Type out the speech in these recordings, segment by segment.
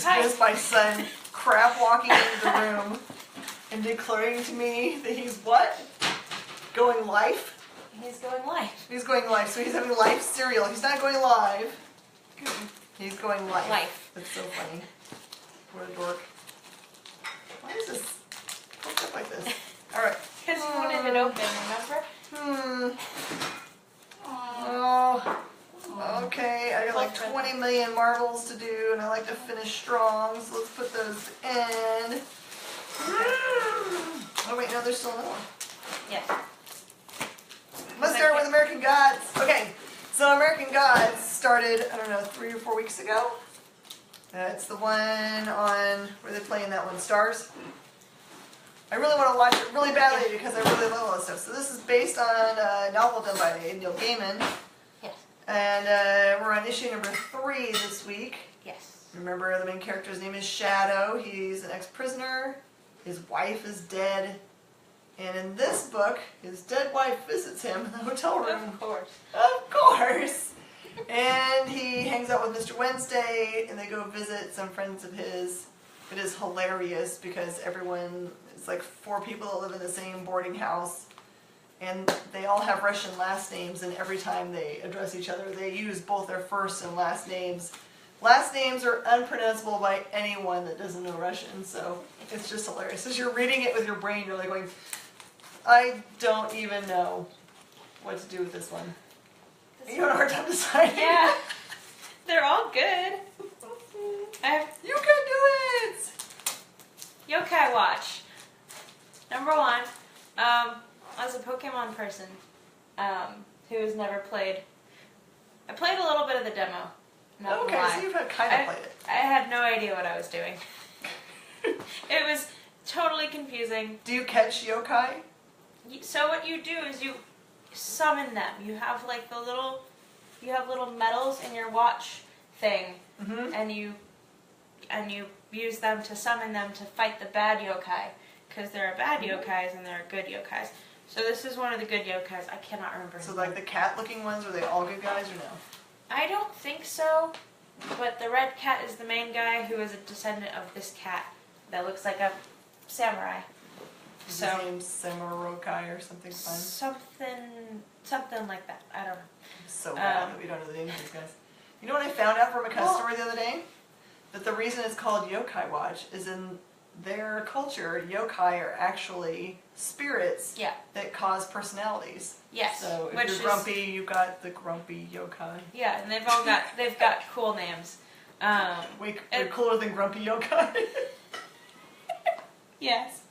just missed my son crap walking into the room and declaring to me that he's what? Going live? He's going live. He's going live, so he's having live cereal. He's not going live. He's going live. Life. That's so funny. What a dork. Why is this hooked up like this? Alright. Because you wanted it open, remember? Oh. Okay, I got like 20 million marbles to do, and I like to finish strong, so let's put those in. Oh wait, no, there's still another one. Yeah. Let's start with American Gods. Okay, so American Gods started, I don't know, 3 or 4 weeks ago. It's the one on, where they playing that one, Stars. I really want to watch it really badly because I really love all this stuff. So this is based on a novel done by Neil Gaiman. Yes. And we're on issue number 3 this week. Yes. Remember, the main character's name is Shadow. He's an ex-prisoner. His wife is dead. And in this book, his dead wife visits him in the hotel room. Of course. Of course. And he hangs out with Mr. Wednesday, and they go visit some friends of his. It is hilarious because everyone, it's like 4 people that live in the same boarding house. And they all have Russian last names, and every time they address each other, they use both their first and last names. Last names are unpronounceable by anyone that doesn't know Russian, so it's just hilarious. As you're reading it with your brain, you're like going, I don't even know what to do with this one. You have a hard time deciding. Yeah. They're all good. You can do it! Yokai Watch. Number 1. As a Pokemon person who has never played, I played a little bit of the demo. Not Okay, so you've kind of played it. I had no idea what I was doing. It was totally confusing. Do you catch yokai? So what you do is you summon them. You have like you have little medals in your watch thing, and you use them to summon them to fight the bad yokai, because there are bad yokais and there are good yokais. So this is one of the good yokais. I cannot remember his So name. like the cat-looking ones, are they all good guys or no? I don't think so, but the red cat is the main guy who is a descendant of this cat that looks like a samurai. Is his name Samurokai or something fun? Something like that. I don't know. So bad that we don't know the names of these guys. You know what I found out from a customer the other day? That the reason it's called Yokai Watch is in their culture, yokai are actually spirits that cause personalities. Yes. So if you're grumpy, you've got the grumpy yokai. Yeah, and they've got cool names. Way cooler than grumpy yokai. Yes.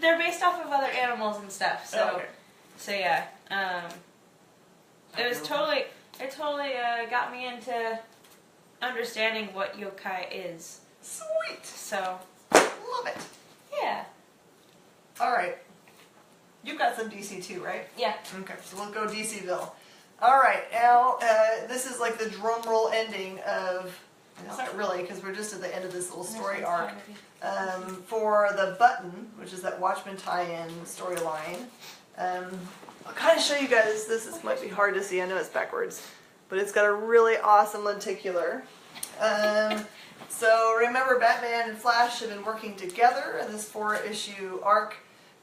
They're based off of other animals and stuff. So, so yeah. It totally got me into understanding what yokai is. Sweet. So. Love it. Yeah. All right. You've got some DC too, right? Yeah. Okay, so we'll go DCville. All right, now this is like the drum roll ending of. It's not really, because we're just at the end of this little story arc. For the Button, which is that Watchmen tie-in storyline. I'll kind of show you guys this. This might be hard to see. I know it's backwards, but it's got a really awesome lenticular. So remember, Batman and Flash have been working together in this 4-issue arc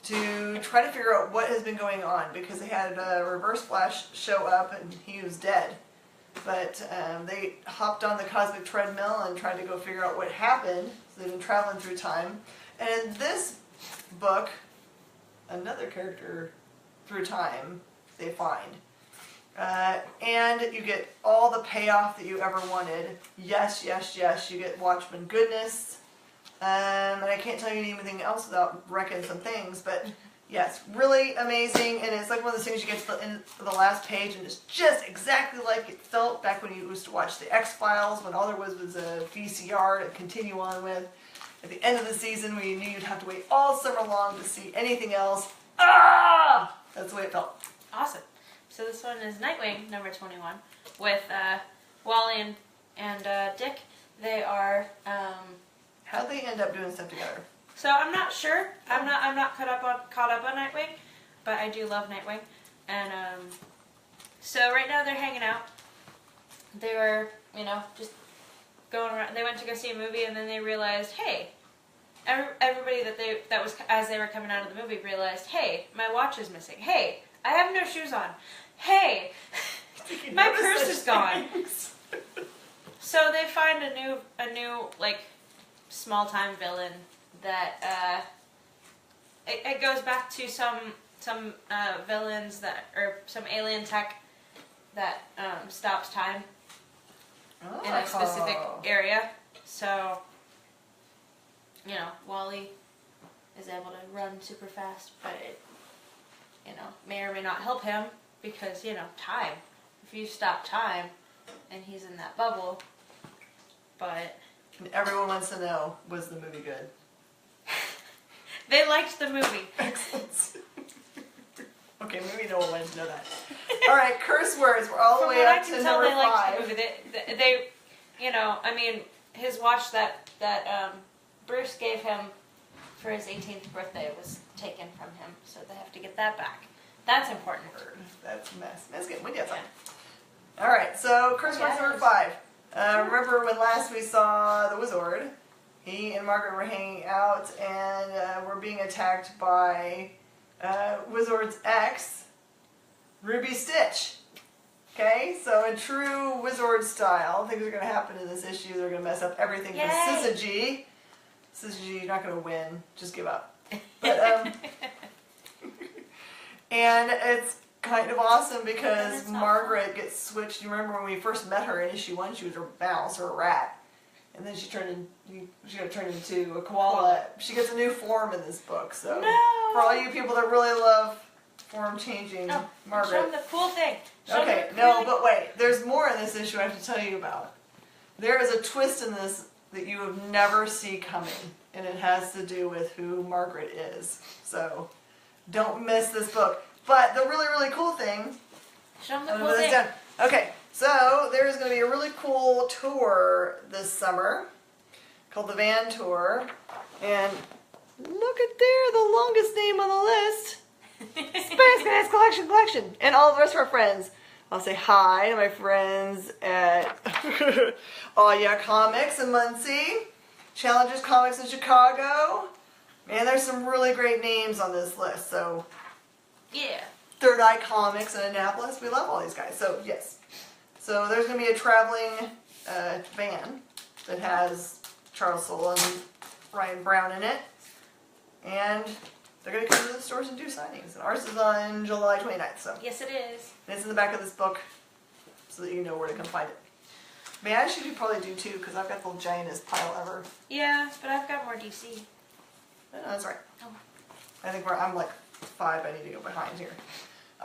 to try to figure out what has been going on, because they had Reverse Flash show up and he was dead. But they hopped on the cosmic treadmill and tried to go figure out what happened. So they've been traveling through time. And in this book, another character through time they find. And you get all the payoff that you ever wanted. Yes, yes, yes, you get Watchmen goodness. And I can't tell you anything else without wrecking some things, but yes, really amazing. And it's like one of those things you get to the end of the last page and it's just exactly like it felt back when you used to watch the X-Files, when all there was a VCR to continue on with. At the end of the season, when you knew you'd have to wait all summer long to see anything else. Ah! That's the way it felt. Awesome. So this one is Nightwing, number 21, with Wally and Dick. They are. How'd they end up doing stuff together? So I'm not sure. I'm not caught up on Nightwing, but I do love Nightwing. And so right now they're hanging out. They were, just going around. They went to go see a movie, and then they realized, hey, everybody that was as they were coming out of the movie realized, hey, my watch is missing. Hey, I have no shoes on. Hey, my purse is gone. So they find a new like small time villain that it goes back to some villains that or some alien tech that stops time in a specific area. So you know, Wally is able to run super fast, but it may or may not help him because time. If you stop time and he's in that bubble, but and everyone wants to know, was the movie good? They liked the movie. Excellent. Okay, maybe no one wanted to know that. All right, curse words. We're all the way up to number 5. From what I can tell, they liked the movie. They I mean, his watch that Bruce gave him for his 18th birthday was taken from him, so they have to get that back. That's important. That's a mess. That's good. We did something. All right, so curse words number 5. Remember when last we saw the Wizard? He and Margaret were hanging out and were being attacked by Wizard's ex, Ruby Stitch. Okay, so in true Wizard style, things are going to happen in this issue. They're going to mess up everything for Syzygy. Syzygy, you're not going to win. Just give up. But and it's kind of awesome because Margaret gets switched. You remember when we first met her in issue 1, she was a mouse or a rat. And then she got turned into a koala. She gets a new form in this book. So for all you people that really love form changing, Margaret. Show them the cool thing. Okay, no, but wait. There's more in this issue I have to tell you about. There is a twist in this that you would never see coming, and it has to do with who Margaret is. So don't miss this book. But the really, really cool thing. Show them the cool thing. Okay. So, there's going to be a really cool tour this summer called the Van Tour. And look at there, the longest name on the list. Space Gas Collection. And all the rest of our friends. I'll say hi to my friends at Oh Yeah Comics in Muncie, Challengers Comics in Chicago. Man, there's some really great names on this list. So, yeah. Third Eye Comics in Annapolis. We love all these guys. So, yes. So there's going to be a traveling van that has Charles Soule and Ryan Brown in it. And they're going to come to the stores and do signings. And ours is on July 29th. So yes, it is. And it's in the back of this book so that you know where to come find it. Man, I should probably do too because I've got the giantest pile ever. Yeah, but I've got more DC. No, that's right. Oh. I think I'm like 5. I need to go behind here.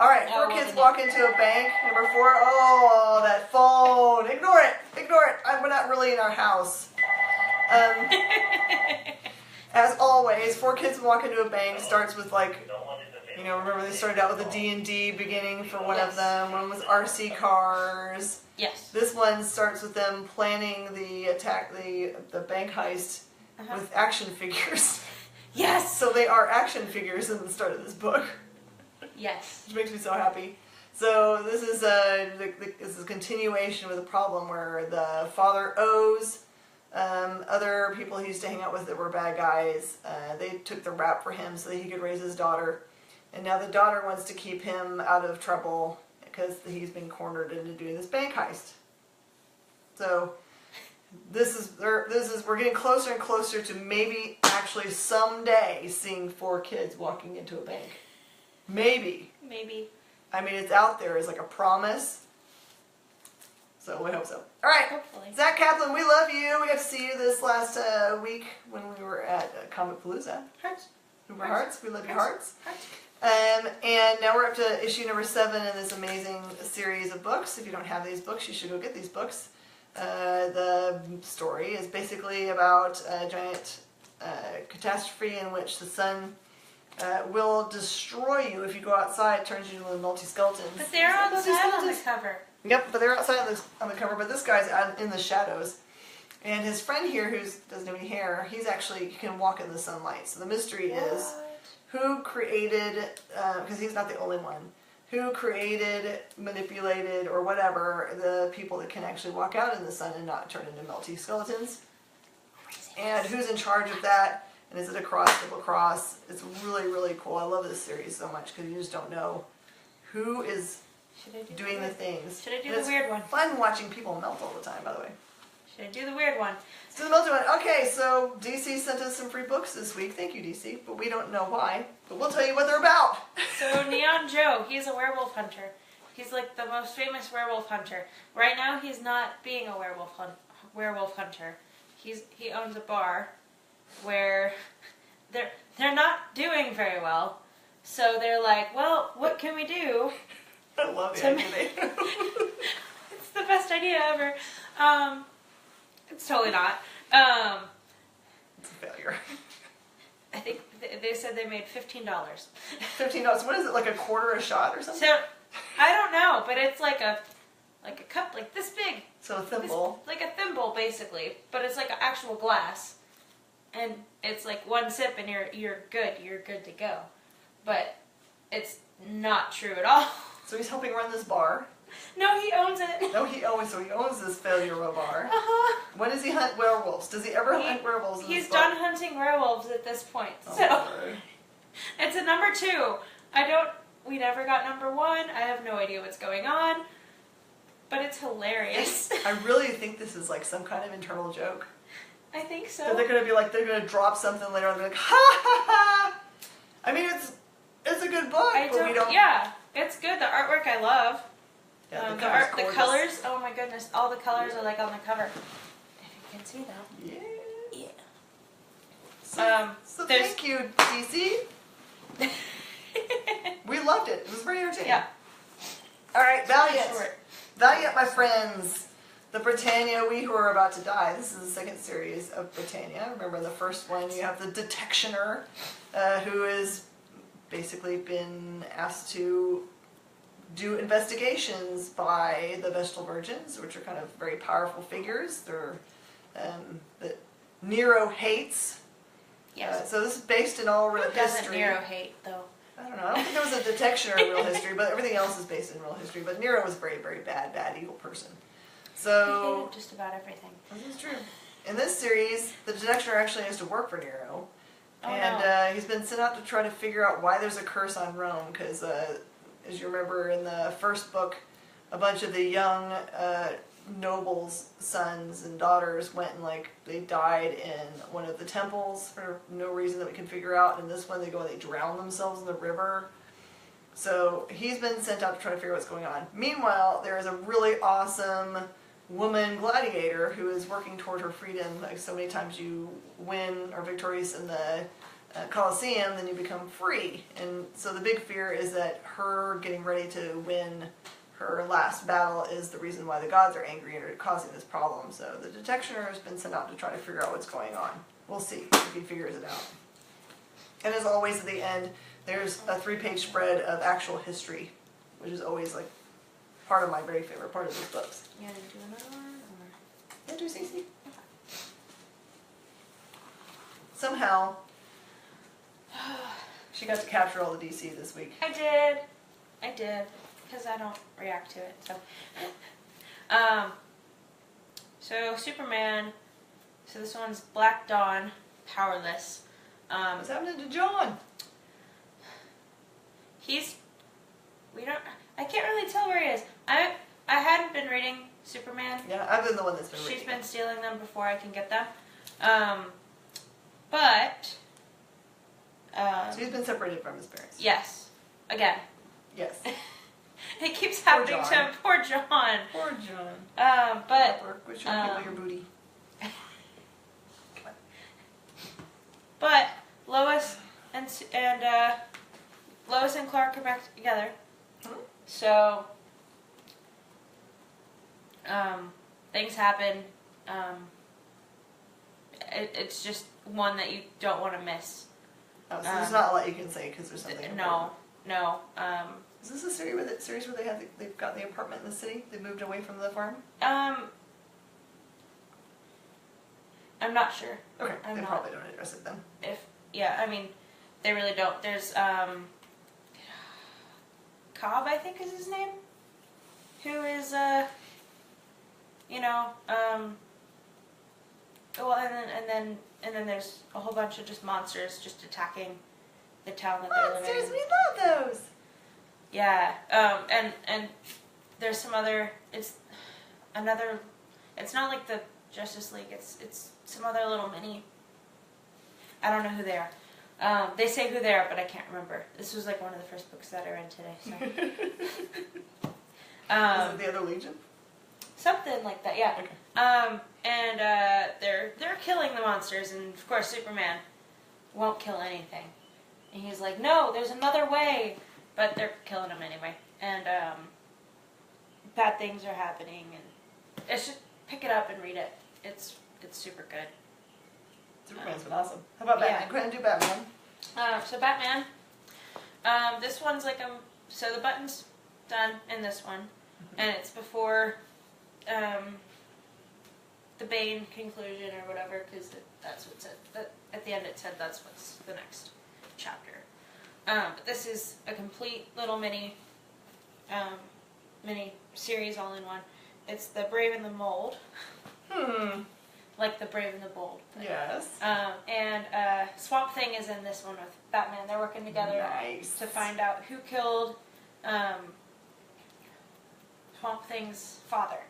All right, 4 kids walk into a bank. Number 4, oh, that phone. Ignore it. Ignore it. We're not really in our house. As always, 4 kids walk into a bank. Starts with like, remember they started out with a D&D beginning for one of them. One was RC cars. Yes. This one starts with them planning the attack, the bank heist with action figures. Yes. So they are action figures in the start of this book. Yes. Which makes me so happy. So this is a continuation with a problem where the father owes other people he used to hang out with that were bad guys. They took the rap for him so that he could raise his daughter. And now the daughter wants to keep him out of trouble because he's been cornered into doing this bank heist. So we're getting closer and closer to maybe actually someday seeing 4 kids walking into a bank. Maybe. I mean, it's out there as like a promise. So we hope so. All right. Hopefully. Zach Kaplan, we love you. We got to see you this last week when we were at Comic Palooza. Hearts. Hearts. We love your hearts. And now we're up to issue number 7 in this amazing series of books. If you don't have these books, you should go get these books. The story is basically about a giant catastrophe in which the sun will destroy you if you go outside. It turns you into a multi-skeleton. But they're outside on the cover. Yep, but they're outside on the cover. But this guy's out in the shadows. And his friend here, who doesn't have any hair, he can walk in the sunlight. So the mystery is who created, because he's not the only one, who created, manipulated, or whatever the people that can actually walk out in the sun and not turn into melty skeletons. And who's in charge of that, and is it a cross, double cross? It's really, really cool. I love this series so much because you just don't know who is doing the things. Should I do And the it's weird one? Fun watching people melt all the time, by the way. Should I do the weird one? Let's do the melted one. Okay, so DC sent us some free books this week. Thank you, DC. But we don't know why. But we'll tell you what they're about. So Neon Joe, he's a werewolf hunter. He's like the most famous werewolf hunter. Right now, he's not being a werewolf hunter. He owns a bar where they're not doing very well. So they're like, well, what can we do? I love the idea. It's the best idea ever. It's totally not. It's a failure. I think they said they made $15. $15. What is it, like a quarter a shot or something? So I don't know, but it's like a cup like this big. So a thimble. Like a thimble, basically, but it's like an actual glass, and it's like one sip, and you're good. You're good to go. But it's not true at all. So he's helping run this bar. No, he owns it. No, he owns this failure of a bar. Uh-huh. When does he hunt werewolves? Does he ever hunt werewolves? In He's this book? done hunting werewolves at this point. Oh, So Lord. it's a number 2. We never got number 1. I have no idea what's going on, but it's hilarious. I really think this is like some kind of internal joke. I think so. That they're gonna drop something later on and be like, ha ha ha! I mean, it's a good book, but we don't. Yeah, it's good. The artwork I love. Yeah, The colors. Oh my goodness, all the colors are like on the cover. If you can see them. Yeah. Yeah. So thank you, DC. We loved it. It was very entertaining. Yeah. All right, Valiant. Short. Valiant, my friends. The Britannia, We Who Are About to Die. This is the second series of Britannia. Remember the first one, you have the Detectioner, who has basically been asked to do investigations by the Vestal Virgins, which are kind of very powerful figures. They're that Nero hates. Yes. So this is based in all real Who doesn't history. Nero hate though? I don't know. I don't think there was a Detectioner in real history, but everything else is based in real history. But Nero was a very, very bad evil person. He So hated just about everything. this is true. In this series, the Detectioner actually has to work for Nero. Oh, And no. he's been sent out to try to figure out why there's a curse on Rome, because as you remember in the first book, a bunch of the young nobles' sons and daughters went and they died in one of the temples for no reason that we can figure out. And this one, they go and they drown themselves in the river. So he's been sent out to try to figure out what's going on. Meanwhile, there is a really awesome woman gladiator who is working toward her freedom. Like so many times you win or victorious in the Colosseum, then you become free. And so the big fear is that her getting ready to win her last battle is the reason why the gods are angry and are causing this problem. So the Detectioner has been sent out to try to figure out what's going on. We'll see if he figures it out. And as always at the end, there's a 3-page spread of actual history, which is always part of my very favorite part of these books. You gonna do another one? Or? Yeah, do CC. Somehow, she got to capture all the DC this week. I did, because I don't react to it. So Superman. So this one's Black Dawn, powerless. What's happening to John? I can't really tell where he is. I hadn't been reading Superman. Yeah, I've been the one that's been She's reading. been stealing them before I can get them. So he's been separated from his parents. Yes, again. Yes. It keeps happening to him. Poor John. Poor John. But Quit showing people your booty. But Lois and Clark are back together. So things happen. It's just one that you don't want to miss. Oh, so there's not a lot you can say because there's something. No. Is this a series where they've got the apartment in the city? They moved away from the farm. I'm not sure. Okay, they probably don't address it then. I mean, they really don't. There's Cobb, I think is his name, who is, well, and then there's a whole bunch of just monsters just attacking the town that they're living in. Monsters, we love those. Yeah, and there's some other. It's not like the Justice League. It's some other little mini. I don't know who they are. They say who they are, but I can't remember. This was like one of the first books that I read today. So. Is it the other Legion? Something like that, yeah. Okay. And they're killing the monsters, and of course Superman won't kill anything. And he's like, no, there's another way, but they're killing him anyway. And bad things are happening, and it's just pick it up and read it. It's super good. Superman's been awesome. How about Batman? Yeah. Go ahead and do Batman. So Batman, this one's like so the button's done in this one, and it's before the Bane conclusion or whatever, because that's what it said. At the end it said that's what's the next chapter. But this is a complete little mini series all in one. It's the Brave and the Bold. Like the Brave and the Bold. Yes. And Swamp Thing is in this one with Batman. They're working together to find out who killed Swamp Thing's father.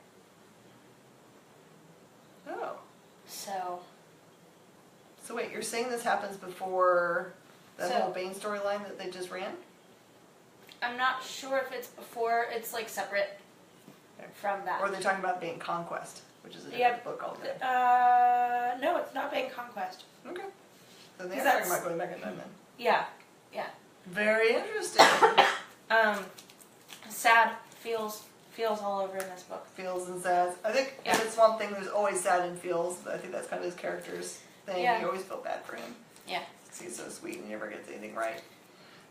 Oh. So wait, you're saying this happens before that whole Bane storyline that they just ran? I'm not sure if it's before. It's like separate from that. Or are they talking about Bane Conquest, which is a different book altogether? No, it's not Bane Conquest. Okay. Then they're talking about going back in time then. Yeah. Very interesting. Sad feels all over in this book. Feels and sad. I think if it's Swamp Thing, there's always sad and feels, but I think that's kind of his character's thing. Yeah. You always feel bad for him. Yeah. Because he's so sweet and he never gets anything right.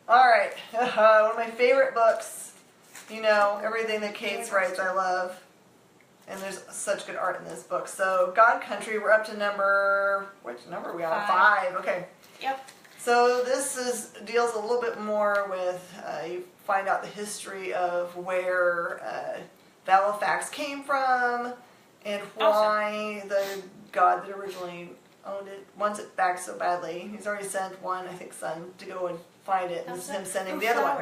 Alright, one of my favorite books. You know, everything that Kate's writes I love. And there's such good art in this book. So, God Country, we're up to which number are we on? 5. Okay. Yep. So this deals a little bit more with, you find out the history of where Halifax came from and why the god that originally owned it wants it back so badly. He's already sent one, I think, son to go and find it. And this is him sending the other one.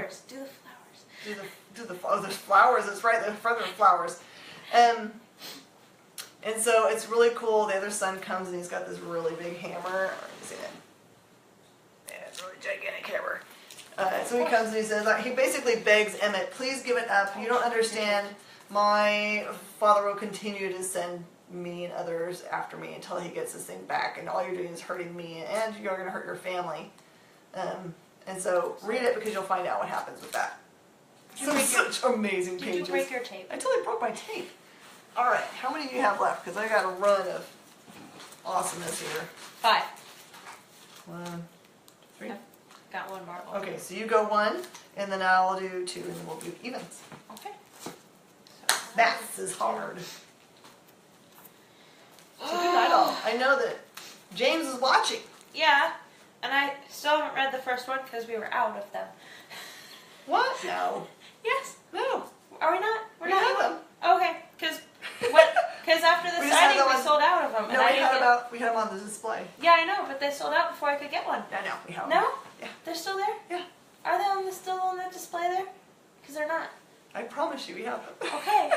Do the flowers. There's flowers. That's right. There's further flowers. And so it's really cool. The other son comes and he's got this really big hammer. You see it? Yeah, it's a really gigantic hammer. So he comes and he says, he basically begs Emmett, please give it up. You don't understand. My father will continue to send me and others after me until he gets this thing back. And all you're doing is hurting me and you're going to hurt your family. And so read it because you'll find out what happens with that. Such amazing pages. Did you break your tape? I totally broke my tape. Alright, how many do you have left? Because I got a run of awesomeness here. 5. 1, 3. I've got one more. Okay, so you go 1, and then I'll do 2, and then we'll do evens. Okay. Maths is hard. So good night all. I know that James is watching. Yeah, and I still haven't read the first one because we were out of them. What? No. Yes. No. Are we not? We have them. Okay, because after the We just had signing them we sold out of them. No, we had them on the display. Yeah, I know, but they sold out before I could get one. Yeah, I know. We have them. No? Yeah. They're still there? Yeah. Are they still on the display there? Because they're not. I promise you we have them. Okay.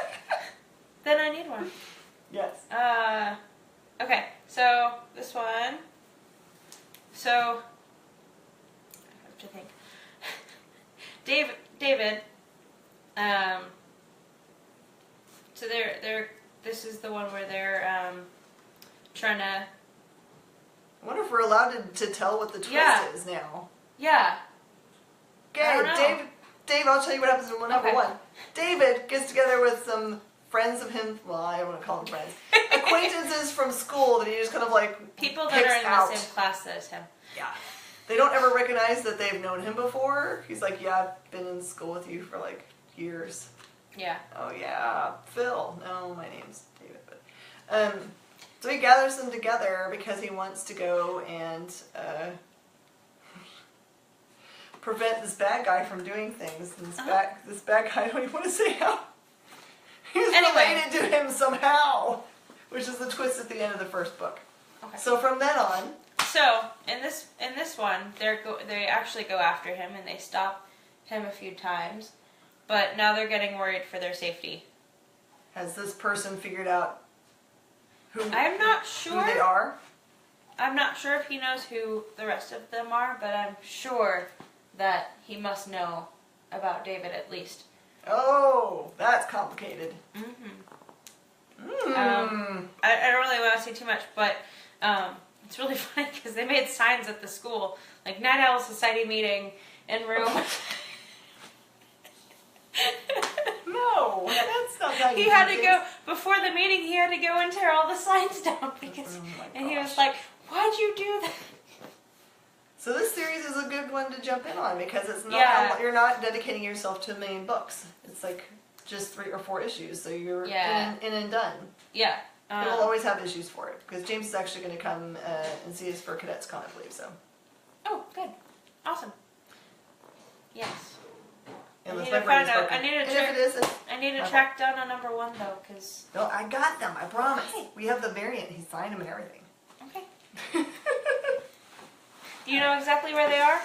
Then I need one. Yes. Okay, so this one. So, I have to think. David, so this is the one where they're, trying to... I wonder if we're allowed to tell what the twist is now. Yeah. Okay, Dave, I'll tell you what happens in number 1. David gets together with some friends of him, well, I don't want to call them friends, acquaintances from school that he just kind of like people that picks are in out. the same class as him. Yeah. They don't ever recognize that they've known him before. He's like, yeah, I've been in school with you for like years. Yeah. Oh yeah, Phil. No, my name's David. But so he gathers them together because he wants to go and prevent this bad guy from doing things. And this bad guy, I don't even want to say how. He's related to him somehow, which is the twist at the end of the first book. Okay. So from then on. So in this one, they actually go after him and they stop him a few times, but now they're getting worried for their safety. Has this person figured out I'm not sure who they are? I'm not sure if he knows who the rest of them are, but I'm sure that he must know about David at least. Oh, that's complicated. I don't really want to say too much, but it's really funny because they made signs at the school, like Night Owl Society meeting in room. No, that's not how you He had do to things. go before the meeting. He had to go and tear all the signs down because, and he was like, "Why'd you do that?" So this series is a good one to jump in on because it's not you're not dedicating yourself to a million books. It's like just 3 or 4 issues, so you're in and done. Yeah. It'll always have issues for it because James is actually going to come and see us for Cadets Con, I believe. So. Oh, good, awesome. Yes. Unless I my need to brain is find out. broken. I need to track down a number 1 though, because. No, I got them. I promise. Okay. We have the variant. He signed them and everything. Okay. Do you know exactly where they are?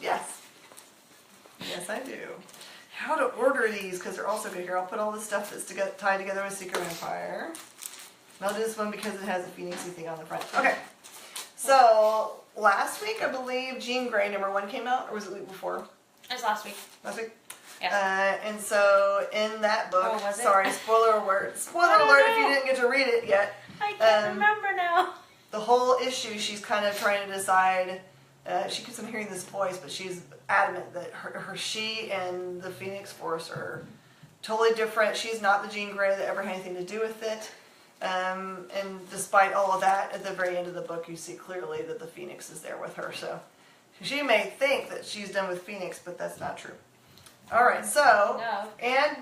Yes. Yes, I do. How to order these, because they're also good here. I'll put all the stuff that's tied together with Secret Empire. And I'll do this one because it has a Phoenixy thing on the front. Okay. So, last week, I believe, Jean Grey #1 came out, or was it the week before? It was last week. Last week? Yeah. And so, in that book, was it? sorry, spoiler alert. Spoiler alert if you didn't get to read it yet. I can't remember now. The whole issue, she's kind of trying to decide. She keeps on hearing this voice, but she's adamant that she and the Phoenix Force are totally different. She's not the Jean Grey that ever had anything to do with it. And despite all of that, at the very end of the book, you see clearly that the Phoenix is there with her. So she may think that she's done with Phoenix, but that's not true. All right, so, and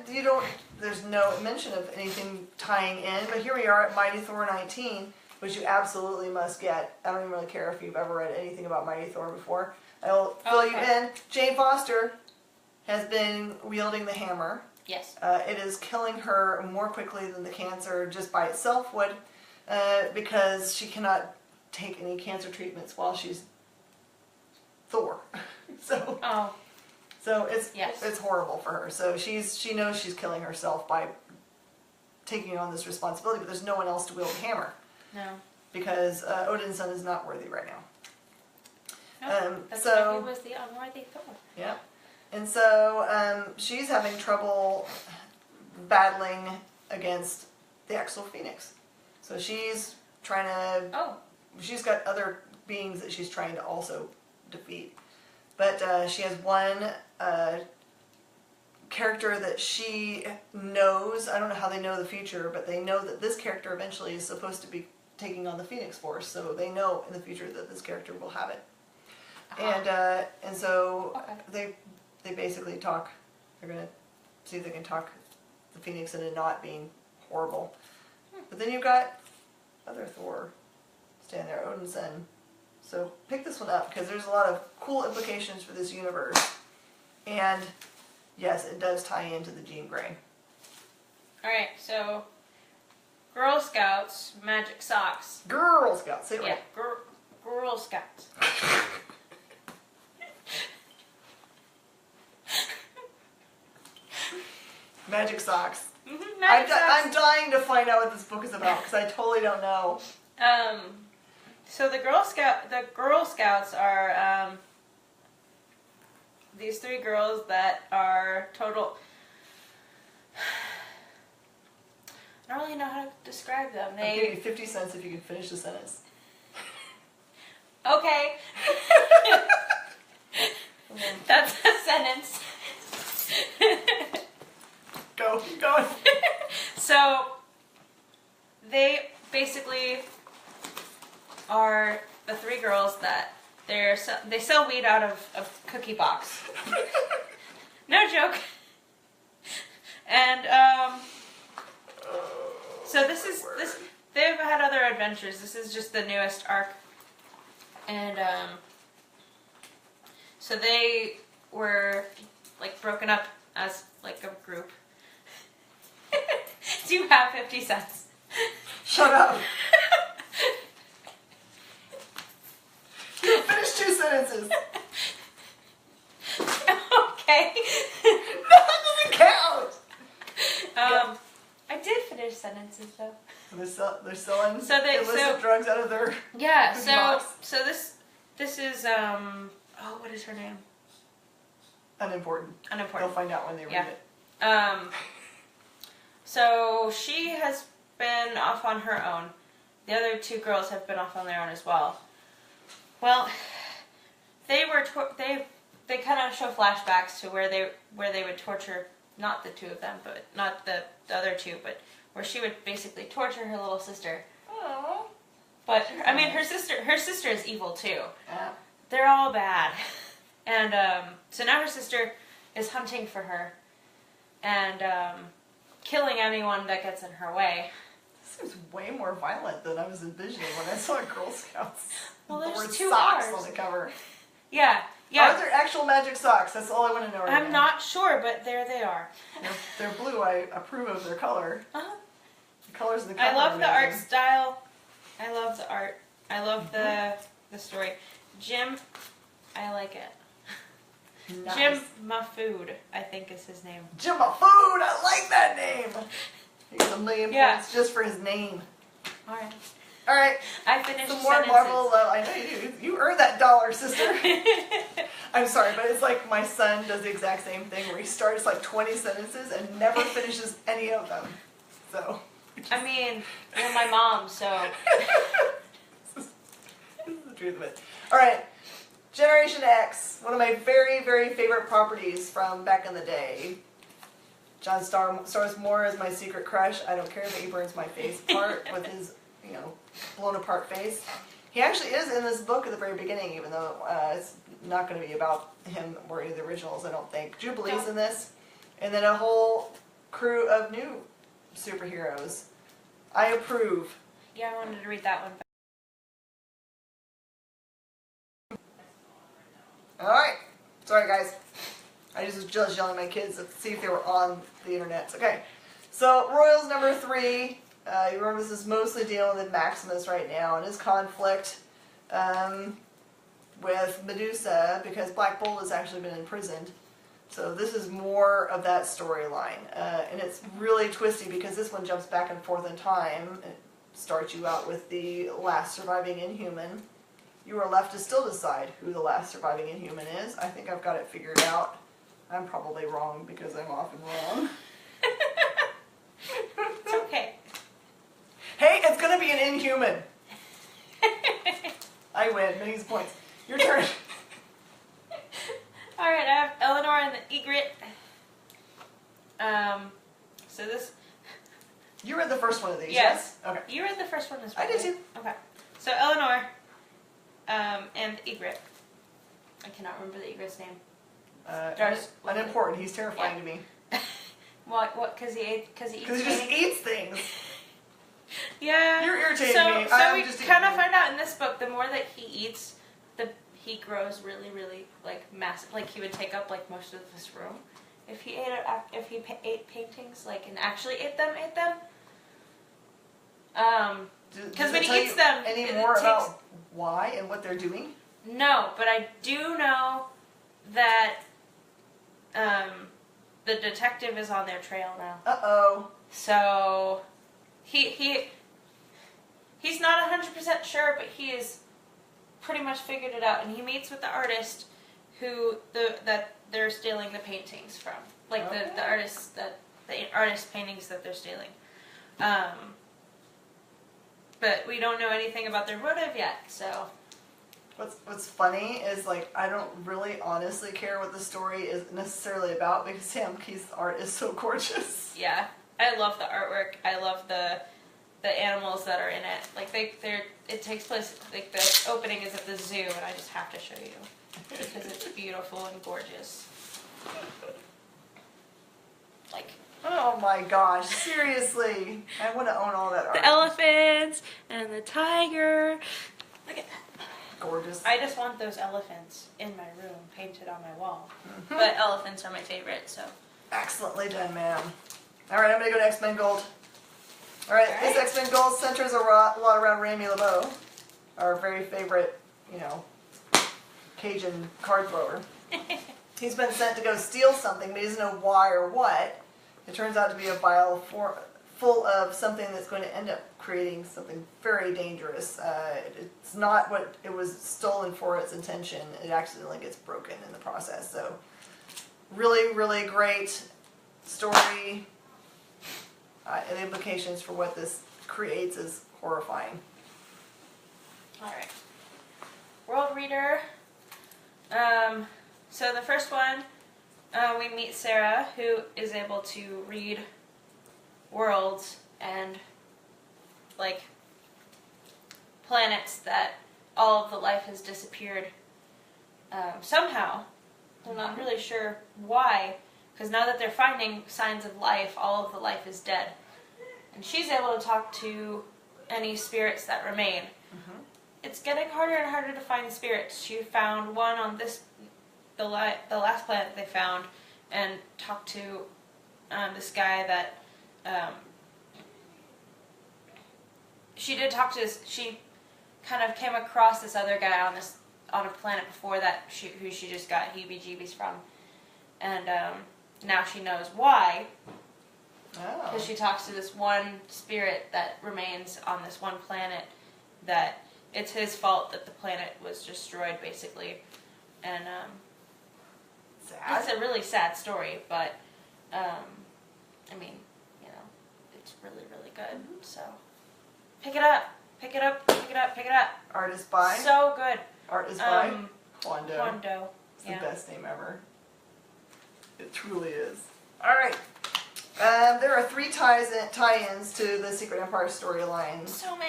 there's no mention of anything tying in, but here we are at Mighty Thor 19, which you absolutely must get. I don't even really care if you've ever read anything about Mighty Thor before. I'll fill you in. Jane Foster has been wielding the hammer. Yes. It is killing her more quickly than the cancer just by itself would, because she cannot take any cancer treatments while she's Thor. So it's horrible for her. So she knows she's killing herself by taking on this responsibility, but there's no one else to wield the hammer. No. Because Odin's son is not worthy right now. No, that's why he was the unworthy Thor. Yeah. And so she's having trouble battling against the actual Phoenix. So she's trying to... She's got other beings that she's trying to also defeat. But she has one character that she knows. I don't know how they know the future, but they know that this character eventually is supposed to be taking on the Phoenix Force. So they know in the future that this character will have it. And so they basically talk. They're going to see if they can talk the Phoenix into not being horrible. But then you've got other Thor standing there, Odin's son. So pick this one up because there's a lot of cool implications for this universe. And yes, it does tie into the Jean Grey. Alright, so Girl Scouts, Magic Socks. Girl Scouts, say it right. Yeah, Girl Scouts. Magic Socks. Magic Socks. I'm dying to find out what this book is about because I totally don't know. So the Girl Scouts are these 3 girls that are total. I don't really know how to describe them. I'll give you 50 cents if you can finish the sentence. Okay. That's a sentence. Go, keep going. So they basically are the 3 girls that they sell weed out of cookie box. No joke. And so they've had other adventures. This is just the newest arc, and So they were like broken up as like a group. Do you have 50 cents? Shut up. You finished 2 sentences. Okay. No, that doesn't count. I did finish sentences though. They're selling So they- illicit drugs out of their Yeah. food So box. so this is what is her name? Unimportant. Unimportant. They'll find out when they read Yeah. it. So she has been off on her own. The other 2 girls have been off on their own as well. Well, they were they kind of show flashbacks to where they would torture not the 2 of them, but not the other 2, but where she would basically torture her little sister. Oh. But I mean, her sister is evil too. Yeah. They're all bad, and so now her sister is hunting for her, and killing anyone that gets in her way. This seems way more violent than I was envisioning when I saw Girl Scouts. Well, The there's word 2 socks R's. on the cover. Yeah, Are yeah. there actual magic socks? That's all I want to know right now. I'm not sure, but there they are. They're blue. I approve of their color. Uh-huh. The colors of the cover I love are the art amazing. style. I love the art. I love the story. Jim, I like it. Nice. Jim Mafood, I think is his name. Jim Food. I like that name. He gets $1 million Yeah. points just for his name. All right. All right. I finished Some more sentences. Marvel love. I know you do. You earned that $1, sister. I'm sorry, but it's like my son does the exact same thing where he starts like 20 sentences and never finishes any of them. So. I mean, you're my mom, so. This is the truth of it. All right. Generation X, one of my very, very favorite properties from back in the day. John stars more as my secret crush. I don't care that he burns my face apart with his, blown apart face. He actually is in this book at the very beginning, even though it's not going to be about him or any of the originals, I don't think. Jubilee's in this. And then a whole crew of new superheroes. I approve. Yeah, I wanted to read that one. Alright. Sorry, guys. I just was just yelling at my kids to see if they were on the internet. Okay. So, Royals number 3. You remember this is mostly dealing with Maximus right now and his conflict with Medusa because Black Bolt has actually been imprisoned. So this is more of that storyline. And it's really twisty because this one jumps back and forth in time. It starts you out with the last surviving Inhuman. You are left to still decide who the last surviving Inhuman is. I think I've got it figured out. I'm probably wrong because I'm often wrong. It's okay. Hey, it's going to be an Inhuman. I win. Many points. Your turn. Alright, I have Eleanor and the Egret. So this... You read the first one of these, Yes. Okay. You read the first one as well. I did too. Okay. So Eleanor and Egret. I cannot remember the Egret's name. Unimportant. He's terrifying to me. What? Because he eats Because he just paintings? eats things. Yeah. You're irritating so, me. So I'm we just kind of eating. find out in this book, the more that he eats, he grows really, really like massive. Like he would take up like most of this room. If he ate paintings, like and actually ate them. Because when he eats them, any it more takes- about why and what they're doing? No, but I do know that the detective is on their trail now. Uh-oh. So he's not 100% sure, but he is pretty much figured it out. And he meets with the artist that they're stealing the paintings from, like Okay. the artist paintings that they're stealing. But we don't know anything about their motive yet. So What's funny is like I don't really honestly care what the story is necessarily about because Sam Keith's art is so gorgeous. yeah, I love the artwork. I love the animals that are in it. Like it takes place, like the opening is at the zoo, and I just have to show you because it's beautiful and gorgeous. Like Oh my gosh, seriously. I want to own all that art. the elephants and the tiger. Look at that. gorgeous. I just want those elephants in my room, painted on my wall. But elephants are my favorite, so. Excellently done, ma'am. All right, I'm going to go to X-Men Gold. All right, this X-Men Gold centers a lot around Rami LeBeau, our very favorite, Cajun card thrower. He's been sent to go steal something, but he doesn't know why or what. It turns out to be a vial full of something that's going to end up creating something very dangerous. It's not what it was stolen for its intention. It accidentally gets broken in the process. So really, really great story. And the implications for what this creates is horrifying. Alright. World Reader. So the first one, we meet Sarah, who is able to read worlds and, like, planets that all of the life has disappeared somehow. I'm not really sure why, because now that they're finding signs of life, all of the life is dead. And she's able to talk to any spirits that remain. Mm-hmm. It's getting harder and harder to find spirits. She found one on the last planet they found, and talked to this guy that she did talk to. She kind of came across this other guy on a planet before that, who she just got heebie-jeebies from, and now she knows why. Because she talks to this one spirit that remains on this one planet, that it's his fault that the planet was destroyed, basically. And sad. It's a really sad story, but I mean, it's really, really good. So pick it up, pick it up, pick it up, pick it up. Art is by? So good. Art is by? Hondo. Hondo. It's the best name ever. It truly is. All right. There are 3 tie-ins to the Secret Empire storyline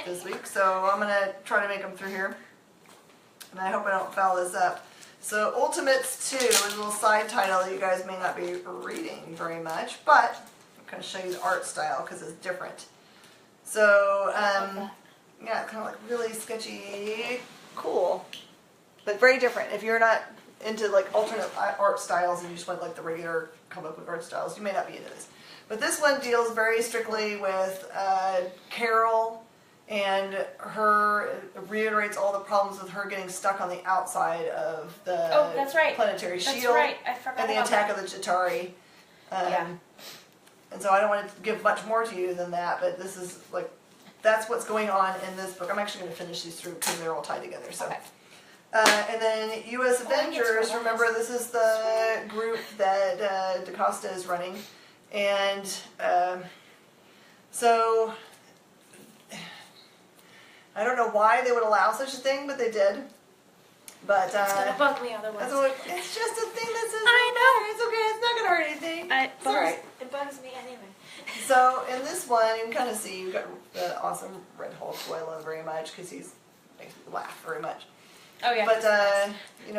this week, so I'm going to try to make them through here. And I hope I don't foul this up. So Ultimates 2 is a little side title that you guys may not be reading very much, but I'm going to show you the art style because it's different. So, yeah, it's kind of like really sketchy, cool, but very different. If you're not into like alternate art styles and you just want like the regular comic book art styles, you may not be into this. But this one deals very strictly with Carol, and reiterates all the problems with her getting stuck on the outside of the planetary shield. That's right. I forgot and the about attack that. of the Chitauri. And so I don't want to give much more to you than that, but this is like, that's what's going on in this book. I'm actually going to finish these through because they're all tied together. So. Okay. And then U.S. Avengers, remember this is the group that DaCosta is running. And so I don't know why they would allow such a thing, but they did. But it's gonna bug me otherwise. It's just a thing that says I know. it's okay. It's not gonna hurt anything. It's all right. It bugs me anyway. So in this one, you can kind of see you've got the awesome Red Hulk, who I love very much because he makes me laugh very much. Oh yeah. But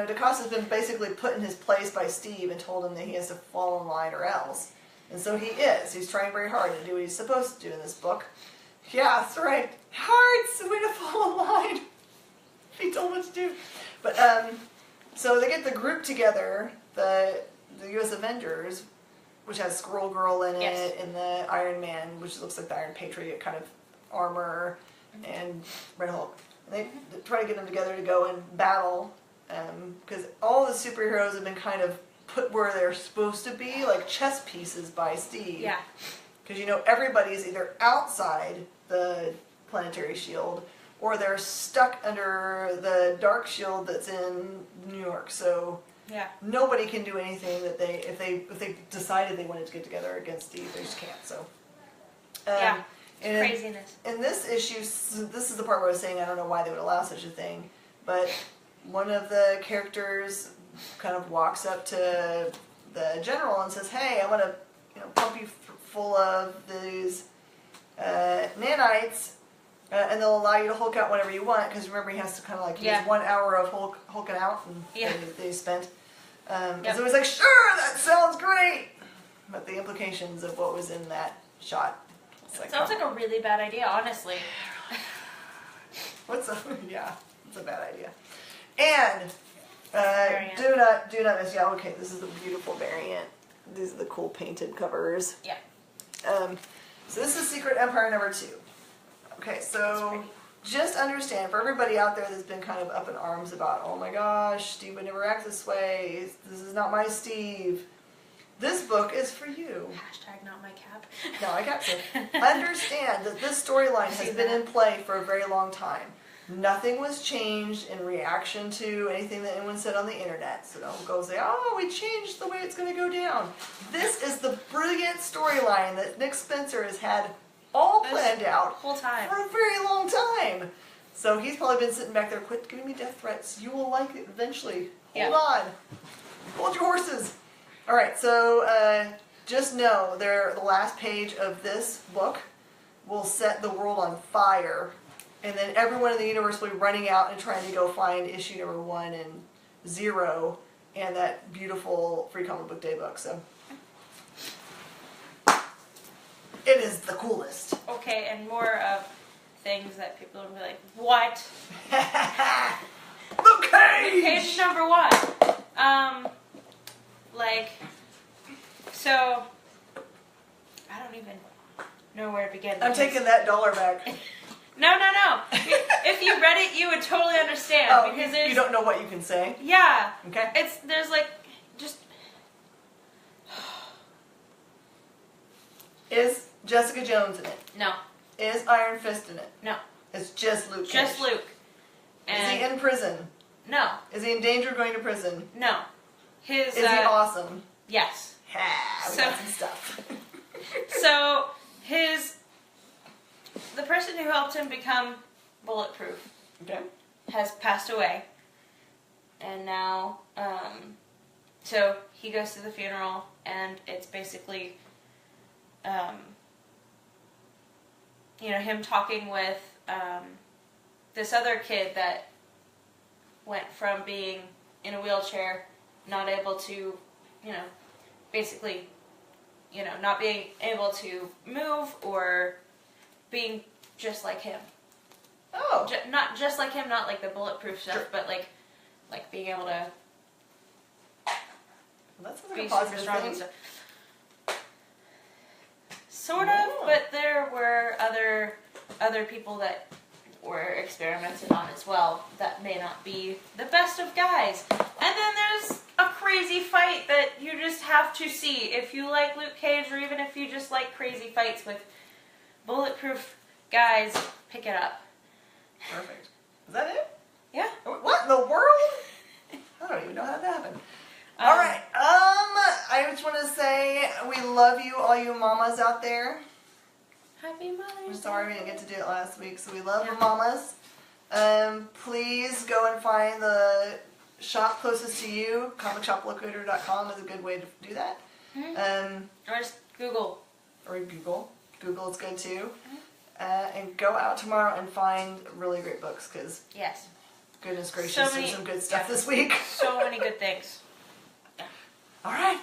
DaCosta's been basically put in his place by Steve and told him that he has to fall in line or else. And so he is. He's trying very hard to do what he's supposed to do in this book. Yeah, that's right. Hard way to fall in line. He told what to do. But so they get the group together, the U.S. Avengers, which has Squirrel Girl in it, and the Iron Man, which looks like the Iron Patriot kind of armor, and Red Hulk. And they try to get them together to go and battle, because all the superheroes have been kind of put where they're supposed to be, like chess pieces by Steve. Yeah. Because everybody's either outside the planetary shield, or they're stuck under the dark shield that's in New York. So nobody can do anything that if they decided they wanted to get together against Steve, they just can't. So craziness. In this issue, this is the part where I was saying I don't know why they would allow such a thing, but one of the characters kind of walks up to the general and says, "Hey, I want to pump you full of these nanites." And they'll allow you to Hulk out whenever you want, because remember he has to kind of like use 1 hour of hulking out and they spent. And so he's like, "Sure, that sounds great," but the implications of what was in that shot. Sounds like a really bad idea, honestly. It's a bad idea. And Variant. do not miss. Yeah, okay. This is a beautiful variant. These are the cool painted covers. Yeah. So this is Secret Empire #2. Okay, so just understand, for everybody out there that's been kind of up in arms about, oh my gosh, Steve would never act this way, this is not my Steve. This book is for you. Hashtag not my cap. No, I got you. Understand that this storyline has been in play for a very long time. Nothing was changed in reaction to anything that anyone said on the internet. So don't go say, oh, we changed the way it's going to go down. This is the brilliant storyline that Nick Spencer has had all planned out Whole time. for a very long time. So he's probably been sitting back there, quit giving me death threats. You will like it eventually. Hold on. Hold your horses. All right, so just know the last page of this book will set the world on fire. And then everyone in the universe will be running out and trying to go find issue number 1 and 0 and that beautiful Free Comic Book Day book. So it is the coolest. Okay, and more of things that people will be like, what? Luke Cage! Page number 1. So, I don't even know where to begin. I'm taking that $1 back. No. If you read it, you would totally understand. Oh, because you don't know what you can say? Yeah. Okay. There's like, just... Is Jessica Jones in it? No. Is Iron Fist in it? No. It's just Luke Cage. Just Luke. Is he in prison? No. Is he in danger of going to prison? No. Is he awesome? Yes. Ha, we got some stuff. So, the person who helped him become bulletproof Okay. has passed away. And now, so he goes to the funeral, and it's basically, him talking with this other kid that went from being in a wheelchair, not able to, basically, not being able to move or being just like him. Oh. Not just like him, not like the bulletproof stuff, Sure. but like being able to Well, that sounds like be a super positive strong thing. and stuff. Sort of, but there were other people that were experimented on as well that may not be the best of guys. And then there's a crazy fight that you just have to see. If you like Luke Cage, or even if you just like crazy fights with bulletproof guys, pick it up. Perfect. Is that it? Yeah. What in the world? I don't even know how that happened. All right. I just want to say we love you, all you mamas out there. Happy Mother's Day. I'm sorry we didn't get to do it last week, so we love the mamas. Please go and find the shop closest to you. ComicShopLocator.com is a good way to do that. Mm-hmm. Or just Google. Or Google. Google is good too. And go out tomorrow and find really great books, because Yes. goodness gracious, So there's many- some good stuff this week. So many good things. All right.